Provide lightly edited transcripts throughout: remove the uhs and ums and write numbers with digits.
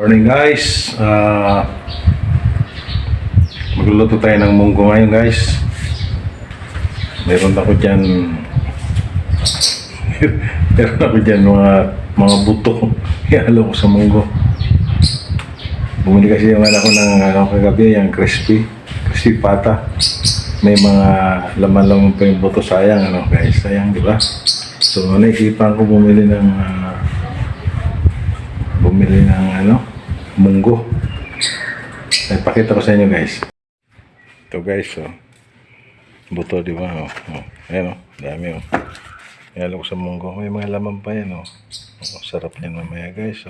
Morning guys, magluluto tayo ng munggo ngayon guys. Meron ako dyan mga buto. Ihalo ko sa munggo. Bumili kasi yung anak ko ng kagabi, yung crispy pata. May mga laman-laman pa yung buto, sayang guys, sayang, di ba? So naisipan ko bumili ng munggo. Ay, pakita ko sa inyo guys. Ito guys, buto, di ba? Ayan, dami. Ihalo ko sa munggo. May mga laman pa yan. Sarap yan mamaya guys.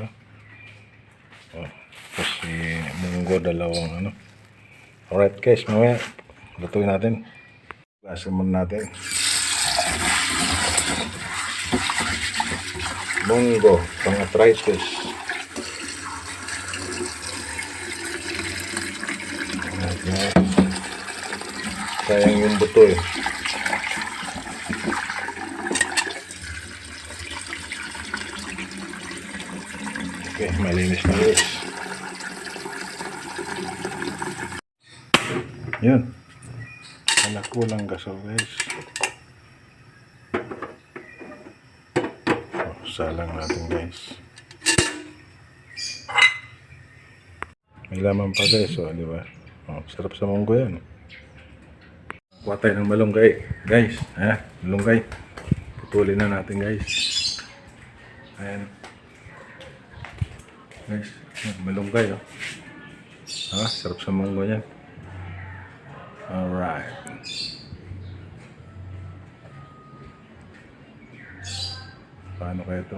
Kasi munggo, dalawang Alright guys, mamaya lutuin natin. Gasan muna natin. Munggo, pang-arthritis. Sayang yung buto eh. Okay, malinis na guys. Yun. Anak ko lang gaso guys. Salang natin guys. May laman pa guys, di ba? Sarap sa munggo yan. Kuha tayo ng malunggay guys, malunggay. Putulin na natin guys. Ayan guys, malunggay sarap sa munggo yan. Alright, paano kaya ito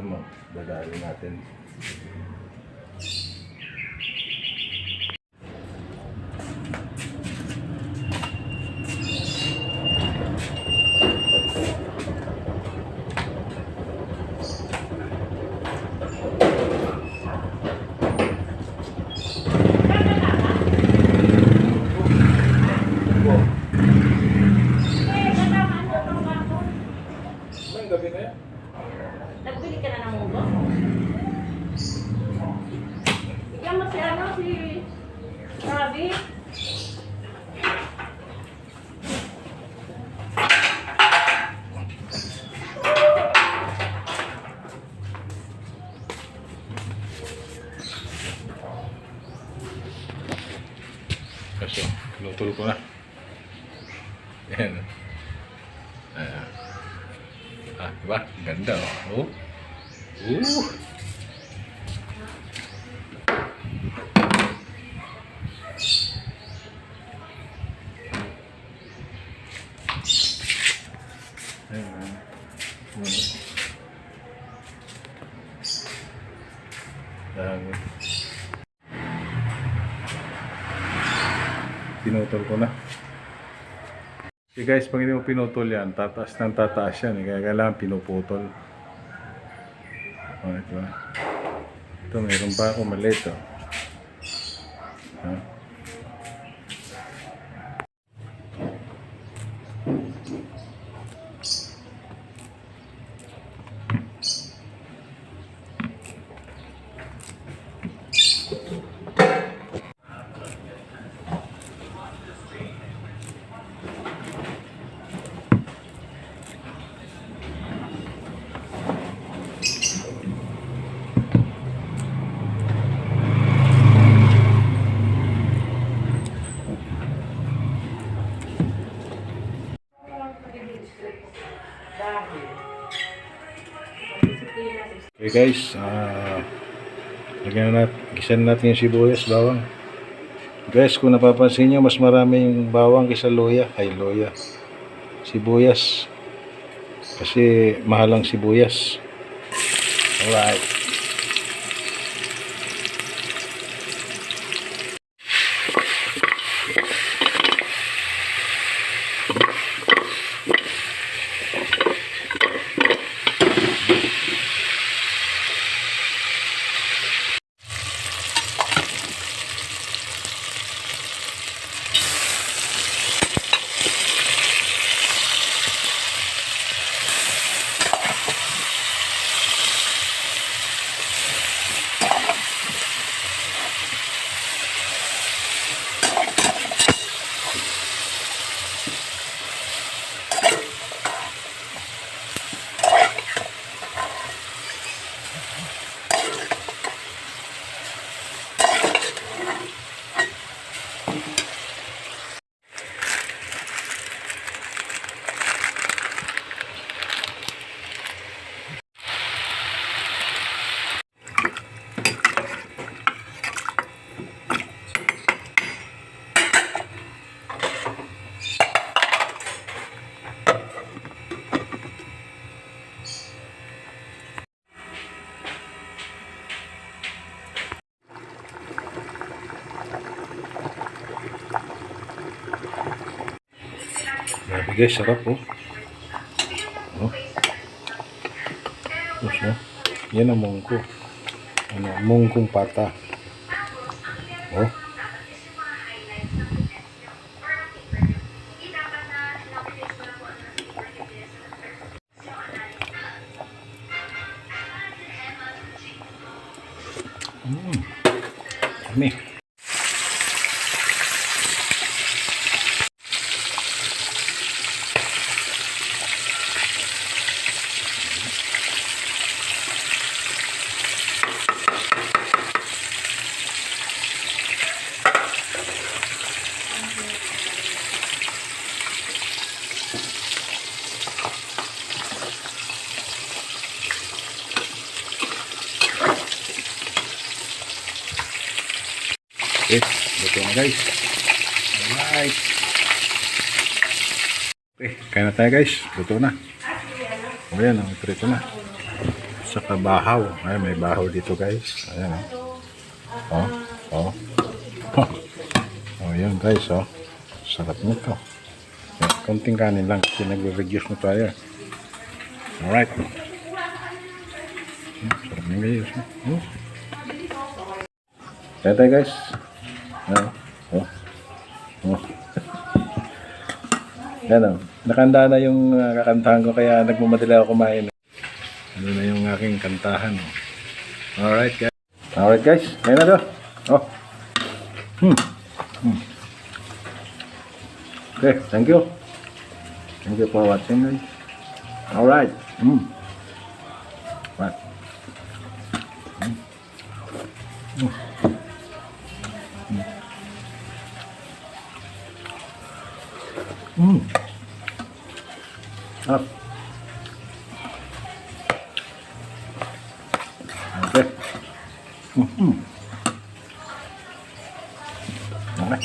dadali natin? Nagbili ka na ng munggo? Bigyan mo si Rabi. Kasi, luto ko na. Ayan. Diba? Ganda oh. Ayan. Pinutol ko na. Okay guys, pag hindi mo pinutol yan, tataas ng tataas yan. Kaya kailangan pinuputol. Diba? Ito, mayroon pa ako maliit. Okay guys, gisan natin yung sibuyas, bawang. Guys, kung napapansin nyo, mas marami yung bawang kaysa luya. Sibuyas. Kasi mahal ang sibuyas. Alright. Grabe guys, sarap oh. Oh. Tapos oh. Yan ang mungko. Ano, mungkong pata. Oh. Kami. Okay, luto na guys. Alright. Okay, kaya na tayo guys. Luto na. O yan, ang prito na. Saka bahaw. Ay, may bahaw dito guys. Ayan o. Oh. Oh, yan guys oh. Sarap nito. Konting kanin lang. Kasi nagre-reduce na tayo. Alright. Sarap na guys. Kaya tayo guys. Oh. Yan o. Nakanda na yung kakantahan ko kaya nagmamadali ako kumain. Ano na yung aking kantahan. Oh. Alright guys. Alright guys. Kaya na to. Oh. Okay. Thank you. Thank you for watching guys. Alright. What? Up. Okay. Okay.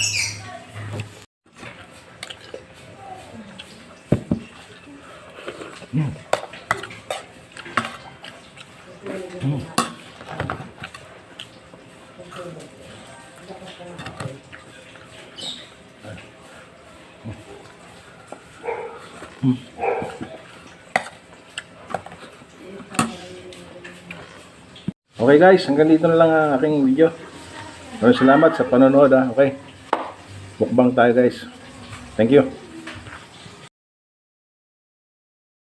Okay guys, hanggang dito na lang ang aking video. Maraming salamat sa panonood. Okay. Mukbang tayo guys. Thank you.